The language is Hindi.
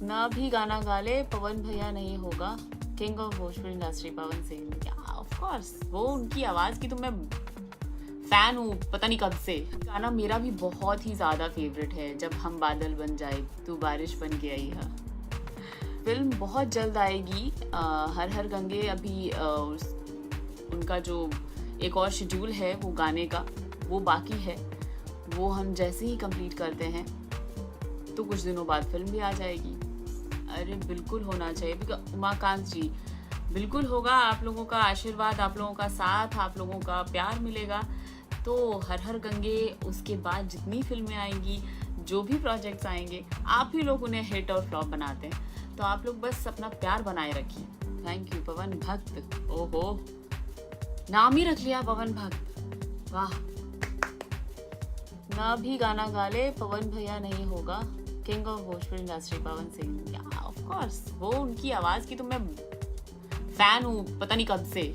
ना भी गाना गा ले पवन भैया नहीं होगा king of Bhojpuri industry Pawan Singh. या ऑफ कोर्स वो उनकी आवाज की तो मैं फैन हूँ पता नहीं कब से। गाना मेरा भी बहुत ही ज्यादा फेवरेट है, जब हम बादल बन जाए तू बारिश बन के आई है। फिल्म बहुत जल्द आएगी। हर हर गंगे अभी उनका जो एक और शेड्यूल है वो गाने का वो बाकी है। वो हम जैसे ही कंप्लीट करते हैं तो कुछ दिनों बाद फिल्म भी आ जाएगी। अरे बिल्कुल होना चाहिए। उमाकांत जी बिल्कुल होगा। आप लोगों का आशीर्वाद, आप लोगों का साथ, आप लोगों का प्यार मिलेगा तो हर हर गंगे, उसके बाद जितनी फिल्में आएंगी, जो भी प्रोजेक्ट्स आएंगे, आप ही लोग उन्हें हिट और फ्लॉप बनाते हैं। तो आप लोग बस अपना प्यार बनाए रखिए। थैंक यू पवन भक्त। ओहो, नाम ही रख लिया पवन भक्त, वाह। ना भी गाना गा ले पवन भैया नहीं होगा king of Bhojpuri industry Pawan Singh. या ऑफ कोर्स वो उनकी आवाज की तो मैं फैन हूँ पता नहीं कब से।